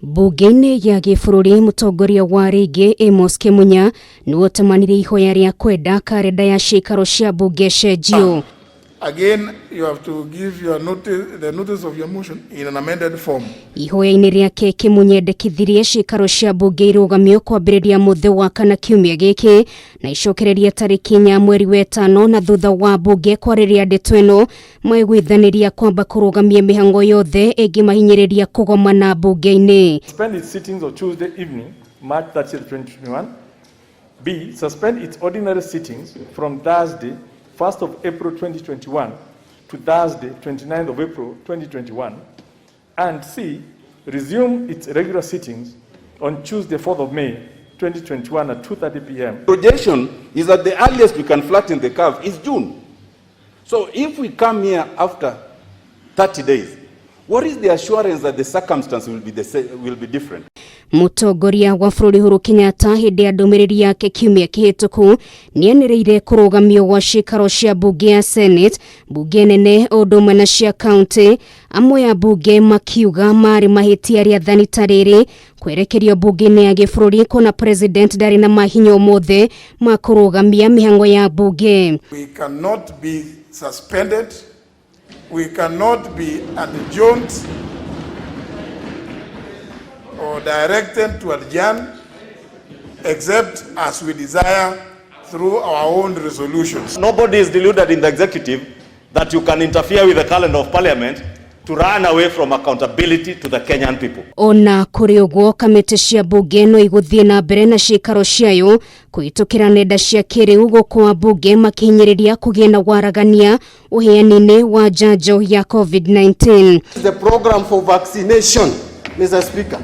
Mbunge ya gĩbũrũri mũtongoria wa rĩngĩ Amos Kĩmunya nĩwe ũtamanire ihoya rĩa kwenda karenda ya cikaro cia mbunge cenjio. Again, you have to give your the notice of your motion in an amended form. Ihoya-inĩ rĩake Kĩmunya endekithirie cikaro cia mbunge irugamio kwambĩrĩria mũthĩ wa kana kiumia gĩkĩ na icokereria tarĩki 4 mweri wa 5 na thutha wa mbunge kwarĩrĩria ndeto ĩno maigwithanĩria kwamba kũrũgamia mĩhango yothe ĩngĩmahinyĩrĩria kũgomana mbunge-inĩ. Suspend its sittings on Tuesday evening, March 30, 2021. B. Suspend its ordinary sittings from Thursday 1st of April 2021 to Thursday 29th of April 2021. And C. Resume its regular sittings on Tuesday 4th of May 2021 at 2:30 p.m. Projection is that the earliest we can flatten the curve is June. So if we come here after 30 days, what is the assurance that the circumstances will be different? Mũtongoria wa bũrũri Uhuru Kenyatta hĩndĩ ya ndũmĩrĩri yake kiumia kĩhĩtũku nĩanĩrĩire kũrũgamio gwa cikaro cia mbunge ya Senate, mbunge nene ũndũ ũmwe na cia county, amwe ya mbunge makiuga marĩ mahĩtia rĩa athani ta rĩrĩ kwerekerio mbunge-inĩ ya gĩbũrũri kona president ndarĩ na mahinya mothe ma kũrũgamia mĩhango ya mbunge. We cannot be suspended, we cannot be adjourned or directed to adjourn except as we desire through our own resolutions. Nobody is deluded in the executive that you can interfere with the calendar of parliament to run away from accountability to the Kenyan people. Ona kũrĩ ũguo kamĩtĩ cia mbunge no igũthiĩ na mbere na cikaro ciayo kũhĩtũkĩra nenda cia kĩrĩu gũkũ mbunge makihinyĩrĩria kũgĩa na waragania ũheani-inĩ wa njanjo ya COVID-19. The program for vaccination, Mr. Speaker.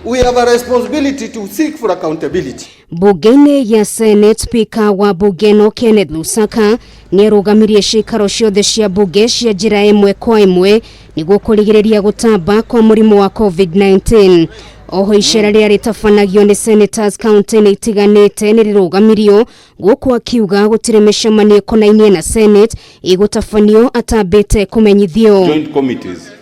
We have a responsibility to seek for accountability. Mbunge-inĩ ya Senate, Speaker wa mbunge no Kenneth Lusaka nĩarũgamirie cikaro ciothe cia mbunge cia njĩra ĩmwe kwa ĩmwe nĩguo kũrigĩrĩria gũtamba kwa mũrimũ wa COVID-19. Oho icera rĩrĩa rĩtabanagio nĩ senators county-inĩ itiganĩte nĩrĩrũgamirio gũkũ akiuga gũtirĩ mĩcemanio konainie na Senate ĩgũtabanio atambĩte kũmenyithio. Joint committees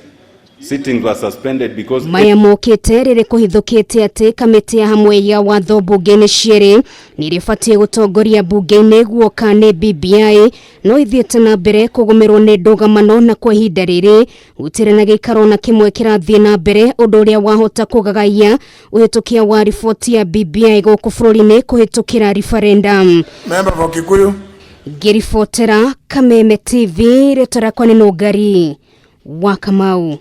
sittings were suspended because maya mokĩte rĩrĩ kũhithũkĩte atĩ kamĩtĩ ya hamwe ya watho mbunge-inĩ cieri nĩrĩbatiĩ gũtongoria mbunge-inĩ guoka nĩ BBI no ithiĩte na mbere kũgũmĩrwo nĩ ndũgamano na kwa ihinda rĩrĩ gũtirĩ na gĩikaro na kĩmwe kĩrathiĩ na mbere ũndũ ũrĩa wahota kũgagaia ũhĩtũkia wa riboti ya BBI gũkũ bũrũri-inĩ kũhĩtũkĩra referendum. Member for Kikuyu Ngĩribotera Kameme TV rĩtara kwa nĩ Ngari wa Kamau.